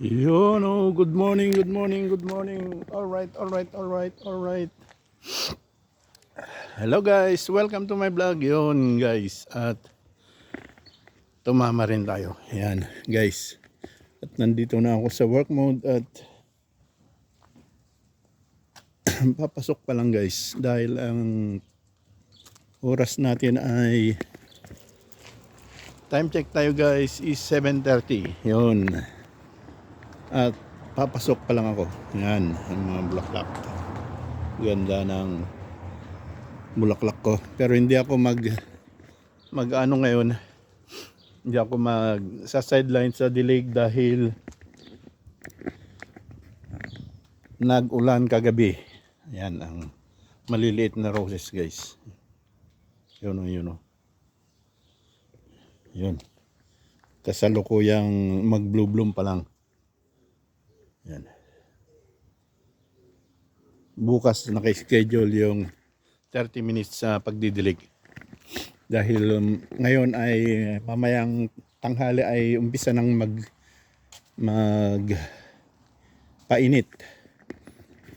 Yun, oh, good morning, good morning, good morning. All right, all right, all right, all right. Hello guys, welcome to my vlog. Yun guys, at tumama rin tayo. Yan guys. At nandito na ako sa work mode at papasok pa lang guys. Dahil ang oras natin ay time check tayo guys is 7:30. Yun. At papasok pa lang ako. Yan, ang mga bulaklak. Ganda ng bulaklak ko. Pero hindi ako mag ano ngayon. Hindi ako sa sideline sa dilig dahil nag-ulan kagabi. Yan ang maliliit na roses guys. Yun o, yun o. Yun. Kasalukuyang mag-blue bloom pa lang. Yan. Bukas naka-schedule yung 30 minutes sa pagdidilig. Dahil ngayon ay mamayang tanghali ay umpisa ng mag painit.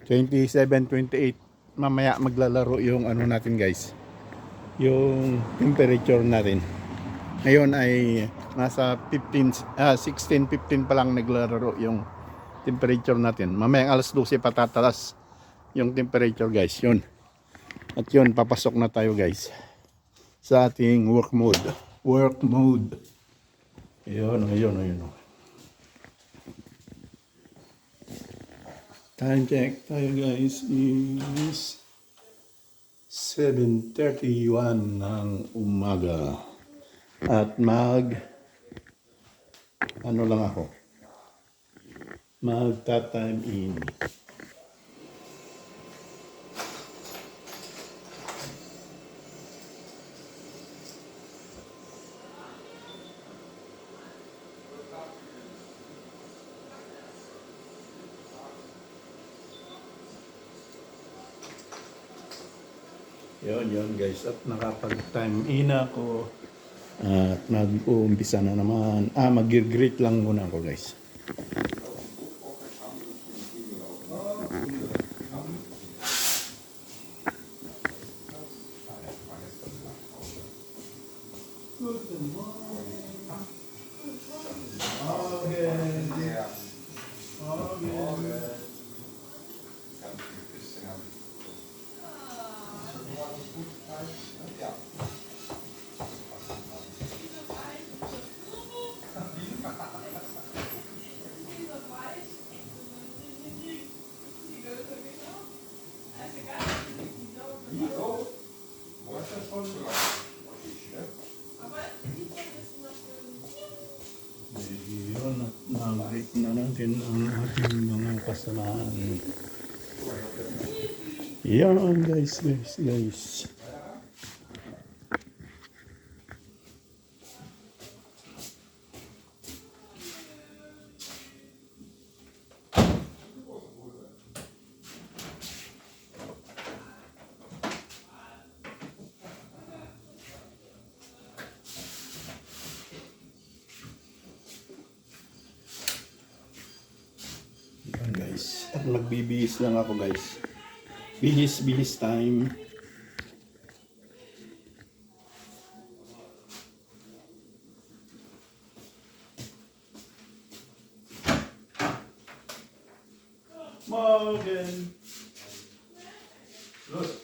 27, 28 mamaya maglalaro yung ano natin guys. Yung temperature natin. Ngayon ay nasa 16, 15 pa lang naglalaro yung temperature natin. Mamayang alas 12 patataas yung temperature guys. Yun. At yun, papasok na tayo guys sa ating work mode. Work mode. Ayun, ayun, ayun. Time check tayo guys is 7:31 ng umaga. At ano lang ako. Magta-time in. Yun guys, at nakapag-time in ako at mag-uumpisa na naman. Mag-greet lang muna ako guys. Yun, mag-greet na natin ang ating mga kasamahan. Yan guys. Yan guys. At magbibihis lang ako guys. Bihis time. Morgan. Look.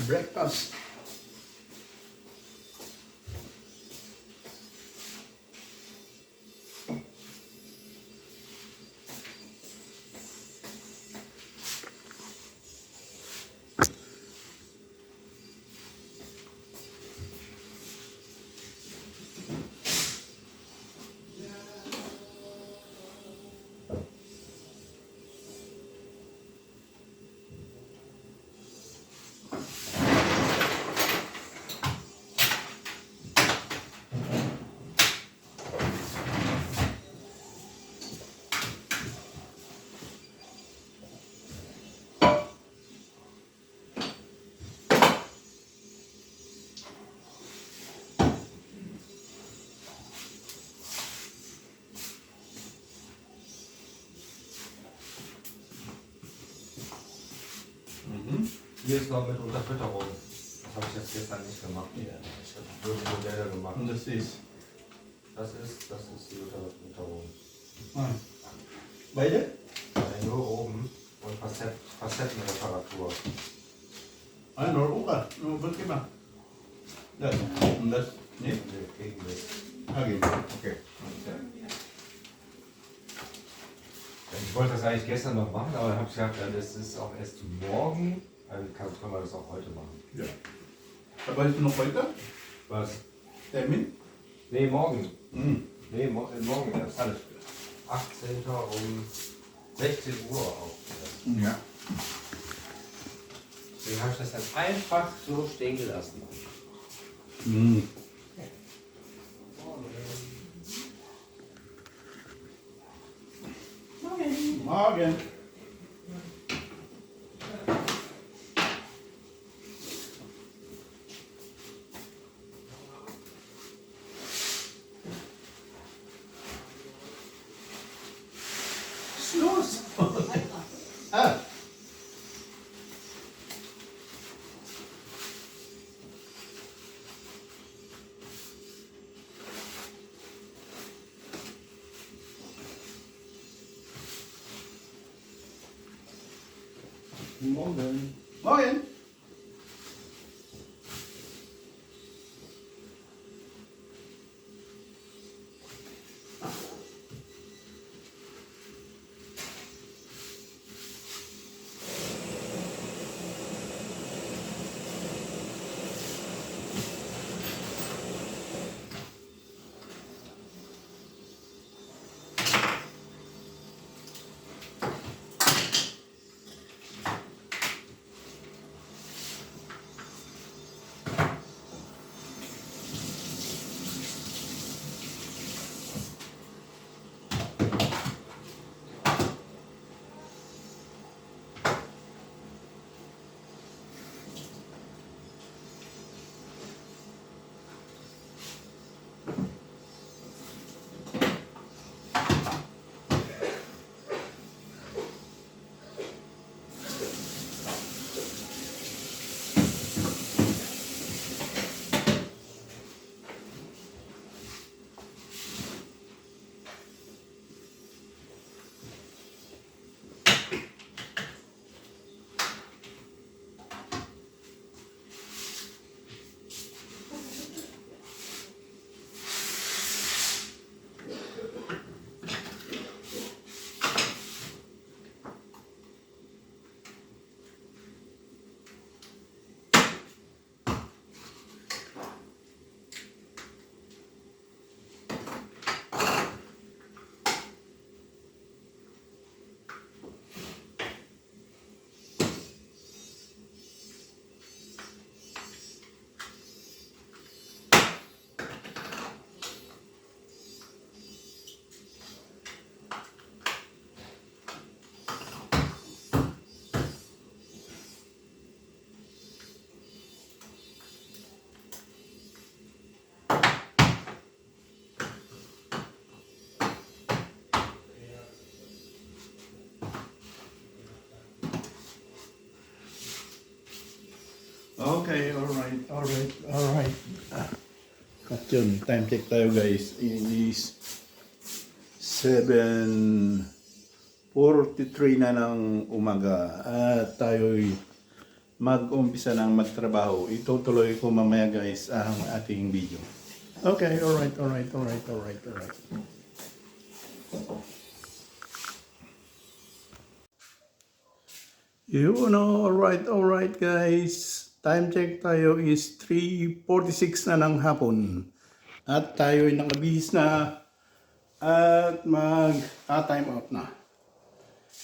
breakfast. Hier ist noch mit Unterfütterung. Das habe ich jetzt gestern nicht gemacht. Ja. Ich habe nur Modelle gemacht. Und das ist. Das ist die Unterfütterung. Beide? Nur oben und Facettenreparatur. Nur oben. Nur was gemacht? Das. Und das? Nee? Gegen das. Okay. Ich wollte das eigentlich gestern noch machen, aber dann habe ich gesagt, ja, das ist auch erst morgen. Dann können wir das auch heute machen. Ja. Aber ist noch heute? Was? Termin? Nee, morgen. Mhm. Nee, morgen erst. Alles. 18. um 16 Uhr auch. Ja. Deswegen habe ich das dann einfach so stehen gelassen. Mhm. Morgen. Was ist los? Ah. Morgen. Morgen. Okay, alright. At yun, time check tayo guys. It is 7:43 na ng umaga. At tayo'y mag-umpisa ng magtrabaho. Itutuloy ko mamaya guys ang ating video. Okay, alright. Alright guys. Time check tayo is 3:46 na ng hapon. At tayo ay nakabihis na at mag-time out na.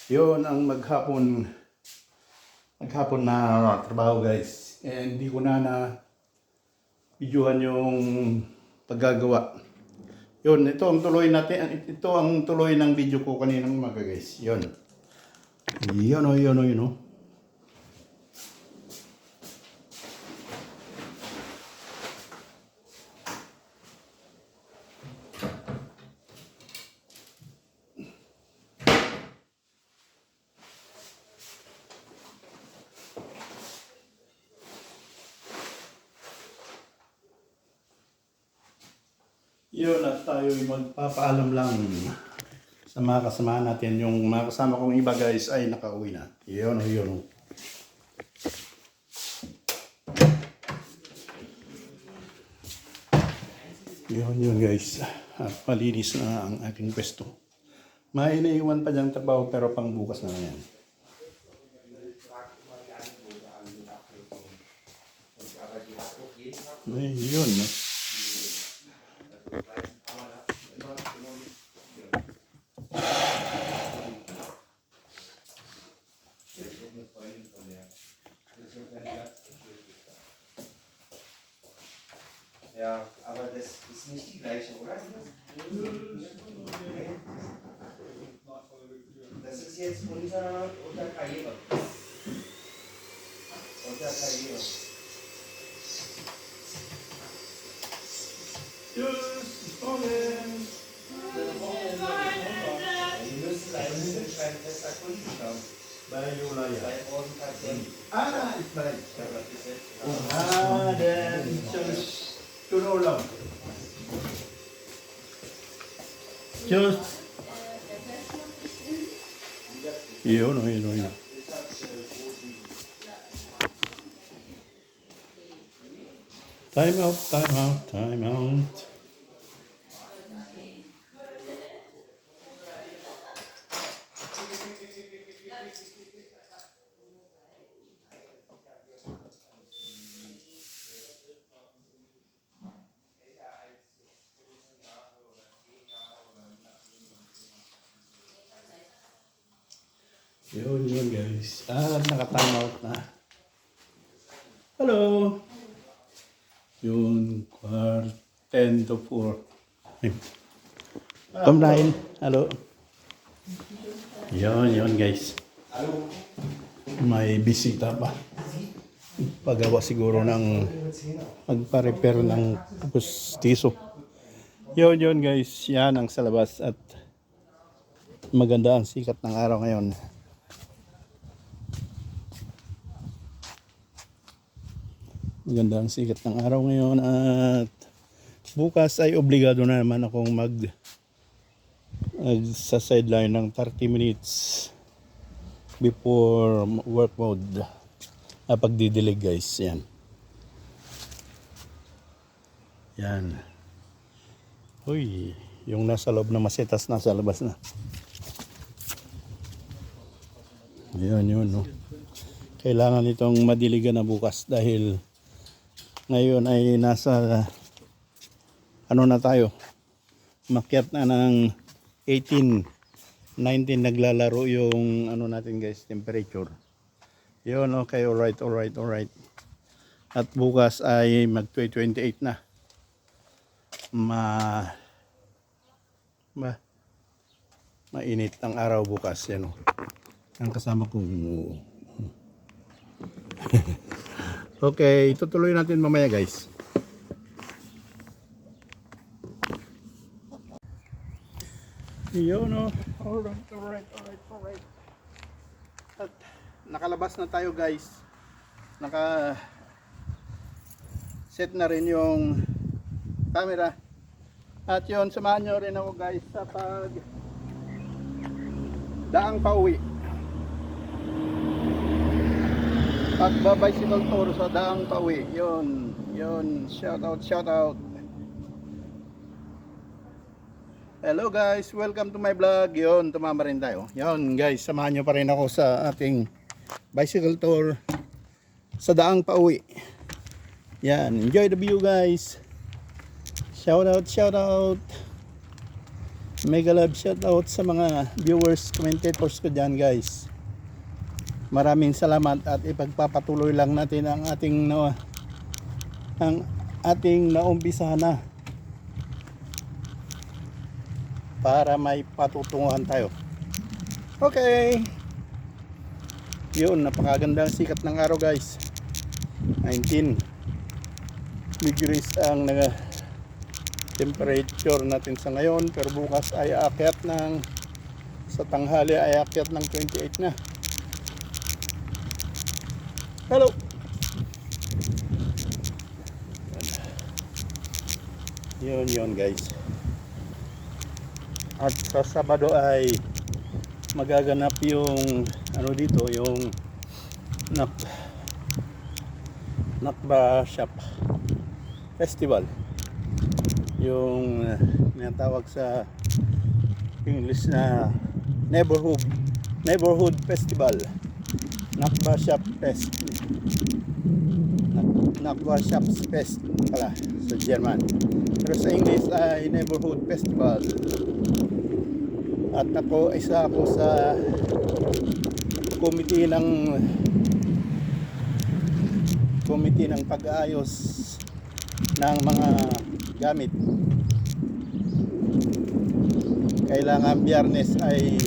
Yun ang maghapon na trabaho guys. And hindi ko na videohan yung paggagawa. Yun, ito ang tuloy ng video ko kaninang umaga guys. Yun. Yun. Yun, at tayo magpapaalam lang sa mga kasama natin. Yung mga kasama kong iba guys ay nakauwi na. Yun. Yun guys. At malinis na ang aking pwesto. May naiwan pa diyang trabaho pero pang bukas na yan. Yun. Ja, aber das ist nicht die gleiche, oder? Das ist jetzt unter Karriere. Unter Karriere. Tschüss, morgen. Die müssen ein fester Kunden haben. Bei Julaya. 2000 Patienten. Ich weiß. Ja, das ist jetzt. Then just tunaw lang. Just. Yun. Time out. Yun guys. Naka-time out na. Hello. Yun, 10 to 4. Come line. Hello. Yun guys. May bisita pa. Pagawa siguro ng magpa-repair ng pustiso. Yun guys. Yan ang sa labas at maganda ang sikat ng araw ngayon. Maganda ang sikat ng araw ngayon at bukas ay obligado na naman akong sa sideline ng 30 minutes before work mode. Pagdidilig guys, yan. Uy, yung nasa loob na masetas nasa labas na. Yun no. Kailangan itong madiligan na bukas dahil ngayon ay nasa na tayo, makyat na ng 18, 19 naglalaro yung natin guys, temperature. Yun, okay, alright. At bukas ay mag 28 na. Mainit ang araw bukas, yan o. Ang kasama kong okay, itutuloy natin mamaya guys. Yun o. Alright. At nakalabas na tayo guys. Set na rin yung camera. At yun, samahan nyo rin ako guys sa daang pauwi. Pagba-bicycle tour sa daang pauwi. Yun. Shout out. Hello guys, welcome to my vlog. Yun, tumama rin tayo. Yun guys, samahan nyo pa rin ako sa ating bicycle tour sa daang pauwi. Yan, enjoy the view guys. Shout out. Mega love shout out sa mga viewers, commentators ko dyan guys. Maraming salamat at ipagpapatuloy lang natin ang ating naumpisahan na para may patutunguhan tayo. Okay. Yun, napakagandang sikat ng araw guys. 19 degrees ang temperature natin sa ngayon, pero bukas ay aakyat sa tanghali ay aakyat ng 28 na. Hello. Yun guys. At sa Sabado ay magaganap yung dito, yung Nakba Shop Festival. Yung tinatawag sa English na Neighborhood Festival. Nakba Shop Fest. Nakba Shops Fest pala sa German. Pero sa English ay Neighborhood Festival. At isa ako sa committee ng pag-aayos ng mga gamit. Kailangan Biyernes ay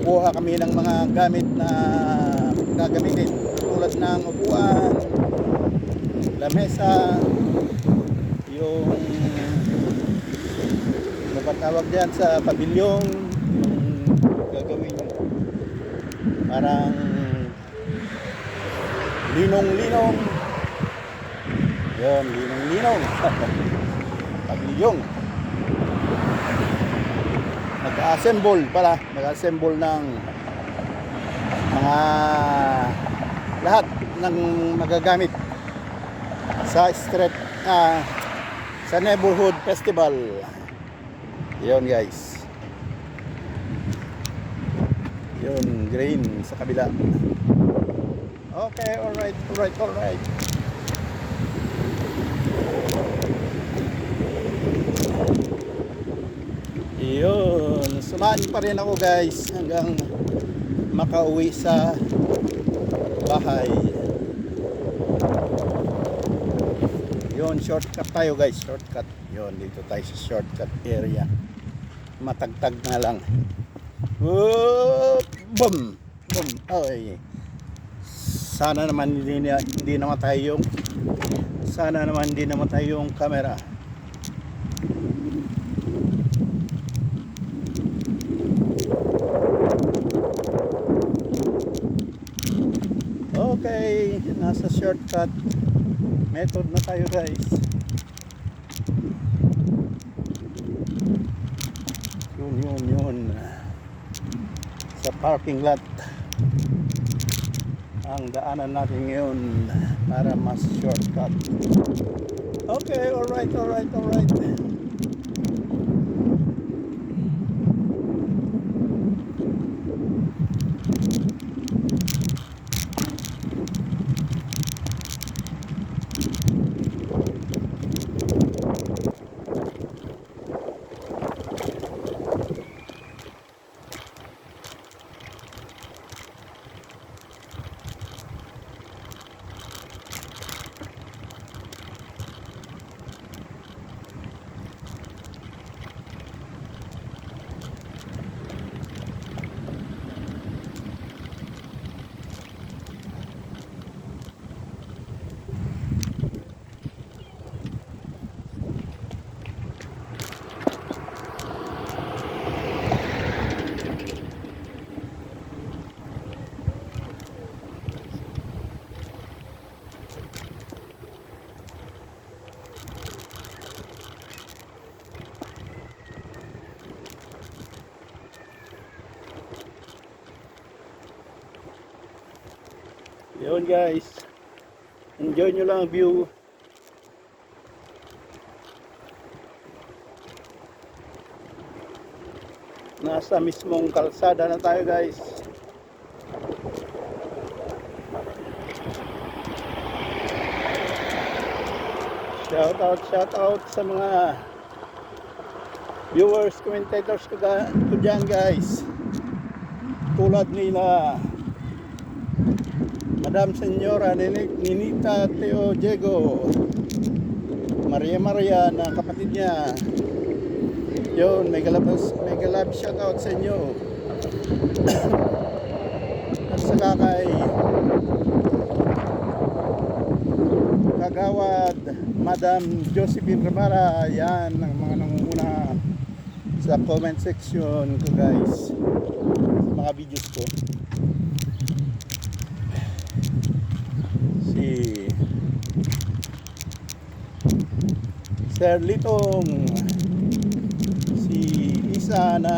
kuha kami ng mga gamit na gagamitin tulad ng upuan, lamesa, yung tawag dyan sa pabilyong, yung gagawin parang linong-linong, yun, linong-linong pabilyong. Nag-assemble ng mga lahat ng magagamit sa sa Neighborhood Festival. Yun guys. Yun, green sa kabila. Okay, alright. Yun, samahan pa rin ako guys hanggang makauwi sa bahay. Yun, shortcut tayo guys, shortcut. Yun, dito tayo sa shortcut area. Matagtag na lang. Boom. Ay. Sana naman hindi namatay yung camera. Okay, nasa shortcut method na tayo guys. Yun. Sa parking lot ang daanan natin ngayon para mas shortcut. Okay, alright. Yun guys. Enjoy nyo lang ang view. Nasa mismong kalsada na tayo guys. Shout out sa mga viewers, commentators ko dyan guys. Tulad nila Madam Senyora Ninita Teo Diego, Maria na kapatid niya. Yun, mega love shout out sa inyo. At saka kay Kagawad Madam Josephine Ramara, yan ang mga nangunguna sa comment section ko guys, mga videos ko. Si Sir Litong, si Isa na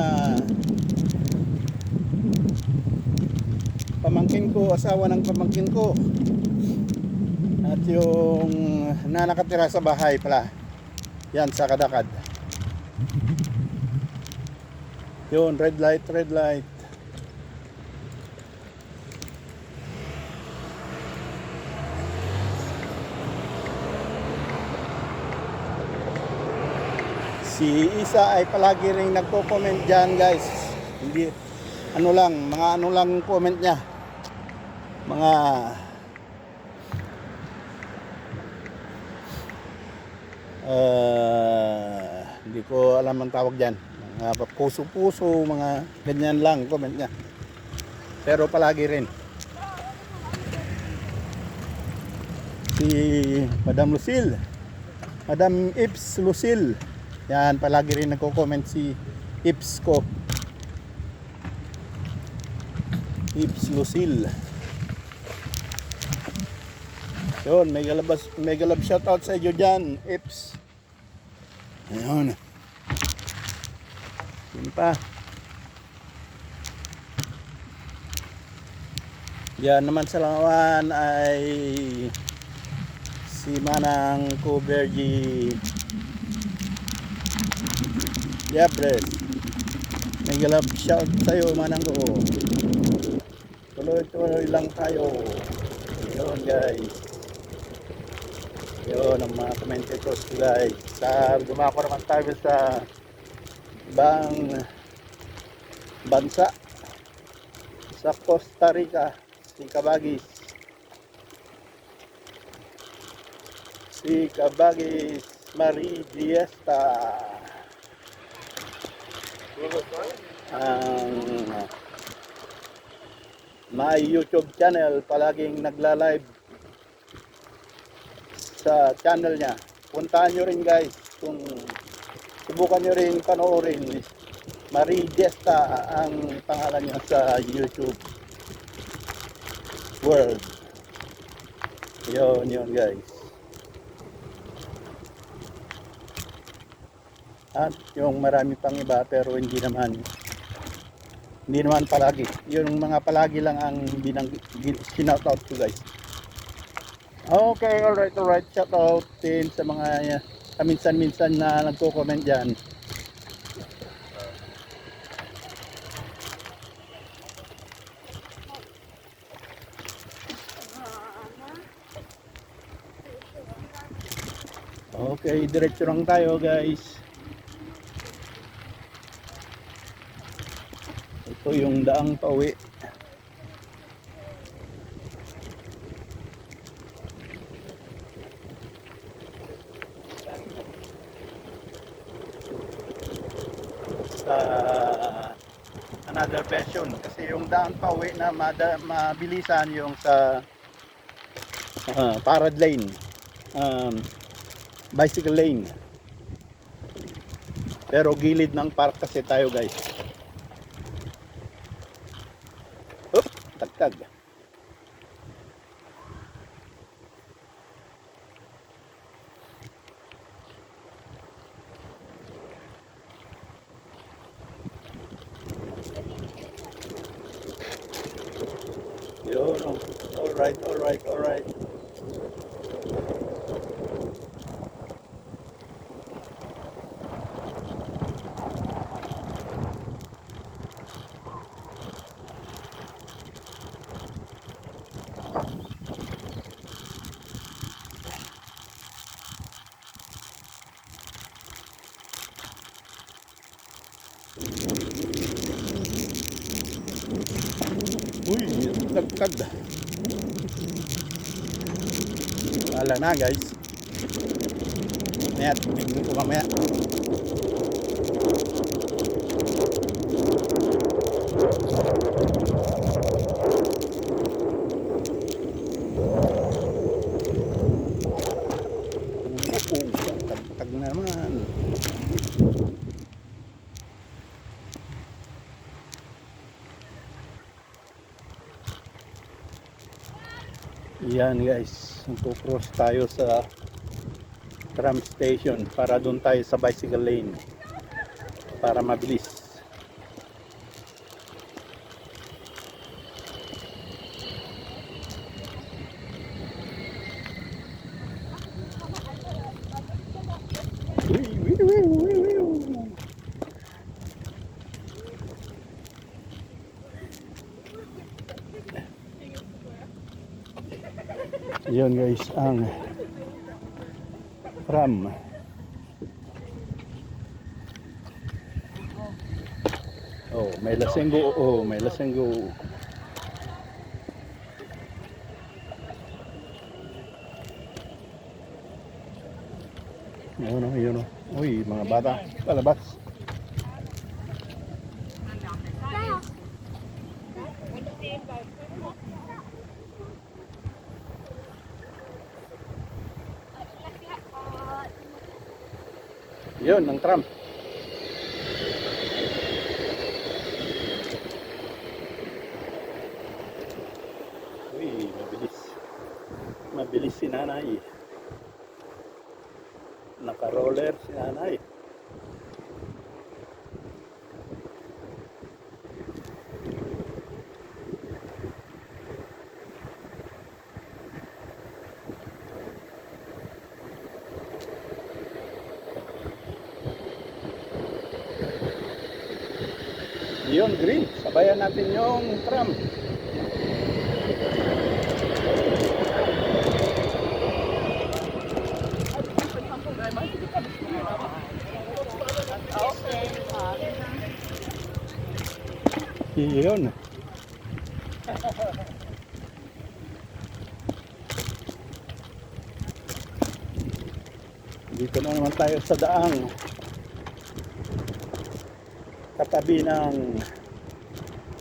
pamangkin ko, asawa ng pamangkin ko, at yung nakatira sa bahay pala, yan sa Kadakad. Yun, red light. Si Isa ay palagi ring nagko-comment dyan guys. Hindi, mga ano lang comment niya. Mga hindi ko alam ang tawag dyan. Mga puso-puso, mga ganyan lang comment niya. Pero palagi rin. Si Madam Lucille, Madam Ips Lucille, yan, palagi rin nagko-comment si Ips ko. Ips Lucille. Yun, mega love shoutout sa iyo dyan, Ips. Ayun. Yun pa. Yan naman sa Langawan ay si Manang Kubergi Yabres. Mega love shout sa iyo, Manang ko. Tuloy lang tayo. Yun guys. Yun ang mga commentators guys. Dumako naman tayo sa ibang bansa, sa Costa Rica. Si Kabagis Marie Diesta, may YouTube channel, palaging nagla-live sa channel niya. Puntahan nyo rin guys, kung subukan nyo rin panoorin. Marie Diesta ang pangalan niya sa YouTube world. Yun guys. At yung marami pang iba pero hindi naman palagi. Yung mga palagi lang ang sinoutout ko guys. Okay, alright. Shout out din sa mga minsan na nagko-comment dyan. Okay, diretso lang tayo guys. Ito yung daang pauwi. Sa another version kasi yung daan pauwi na mabilisan yung sa parad lane, bicycle lane, pero gilid ng park kasi tayo guys. Tagtag. Yun, alright. Nagkag. Wala na guys. Mamaya, tignan ko mamaya. Tag na naman. Yan guys, cross tayo sa tram station para doon tayo sa bicycle lane para mabilis. Yun guys ang tram. Oh, may lasenggo. Oh, may lasenggo. Yun o, yun o. Uy, mga bata, palabas. Yun, ang tram. Uy, mabilis. Mabilis si nanay. Naka-roller si nanay. Yun, green. Sabayan natin yung tram. Yun. Dito na naman tayo sa daang katabi ng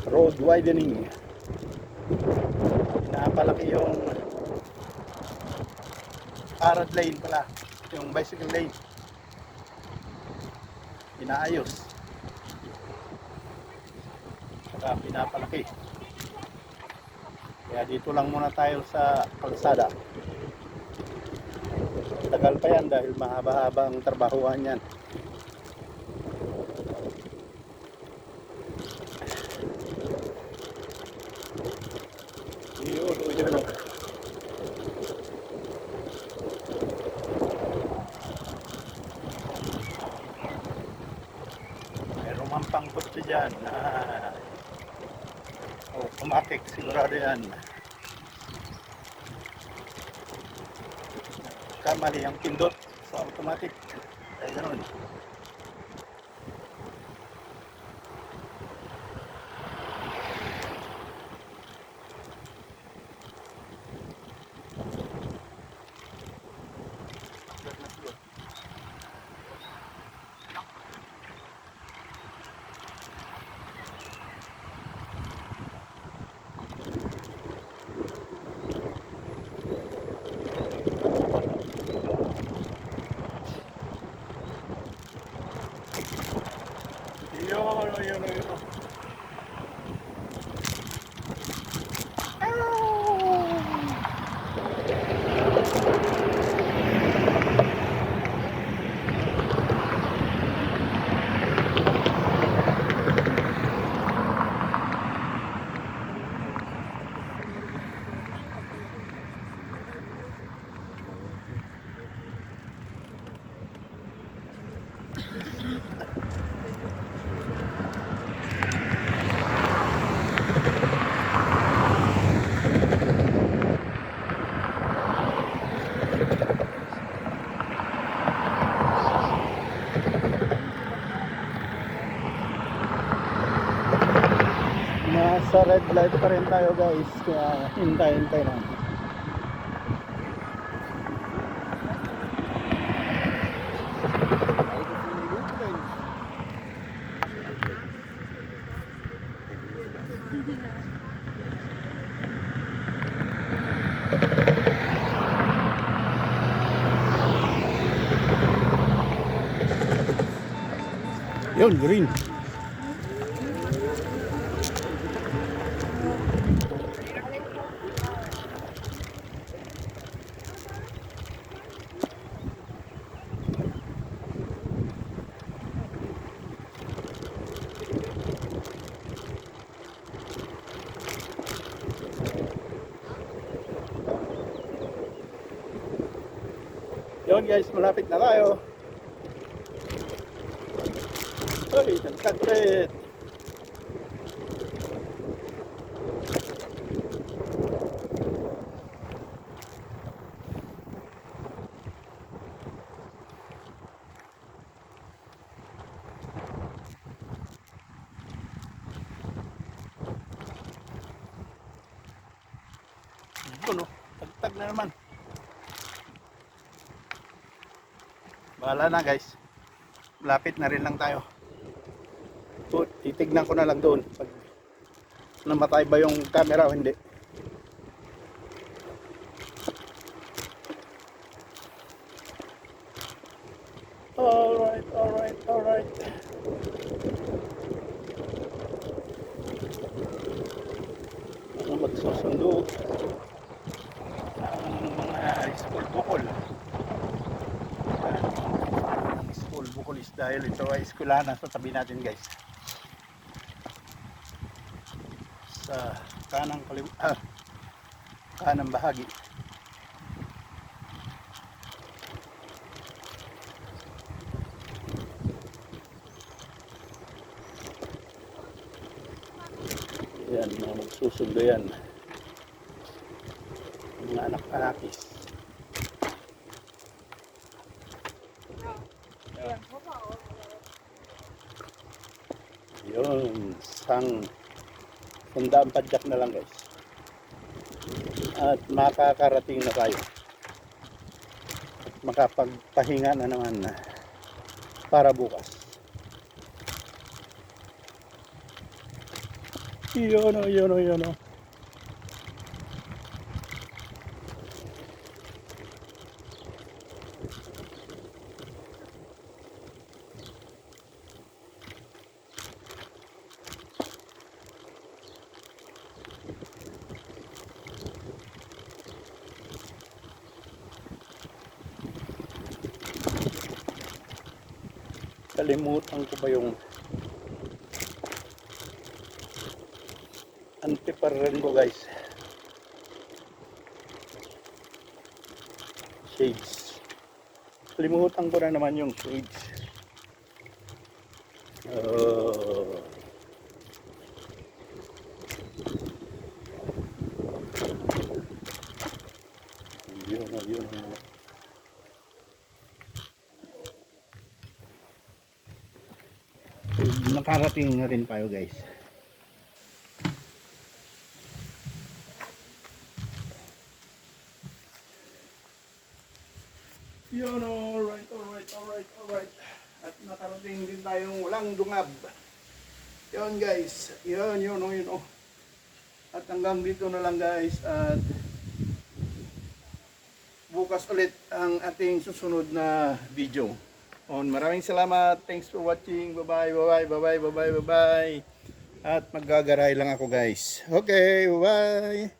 road widening. Napalaki yung parad lane pala, yung bicycle lane. Inaayos. Saka pinapalaki. Kaya dito lang muna tayo sa kalsada. Tagal pa yan dahil mahaba-haba ang trabahuan yan. Yun. Meron mang pangkotse dyan. Automatic, sigurado yan. Kamali ang pindot sa automatic. Kaya gano'n. Sa red light pa rin tayo guys, kaya hintay-hintay lang. Yun, green. Yun guys, malapit na tayo. Uy, nagkagpit. Yun o, tagtag na naman. Bahala na guys. Malapit na rin lang tayo. Titignan ko na lang doon pag namatay ba yung camera o hindi. Alright. Ano magsusundo? Ang mga school bukol. School bukol is dahil ito ay eskwelahan sa tabi natin guys. Sa kanang bahagi. Yan, mga magsusundo yan. Mga anak-anakis. Yun, sandaan padyak na lang guys. At makakarating na tayo. At makapagpahinga na naman para bukas. Yun o. Kalimutan ko ba yung antiparren ko guys. Shades. Kalimutan ko na naman yung shades. Yun. Nakarating na rin tayo guys. Yun, alright. At nakarating din tayong walang dungab. Yun guys, yun. At hanggang dito na lang guys. At bukas ulit ang ating susunod na video. Maraming salamat. Thanks for watching. Bye-bye. At maggagaray lang ako guys. Okay, bye-bye.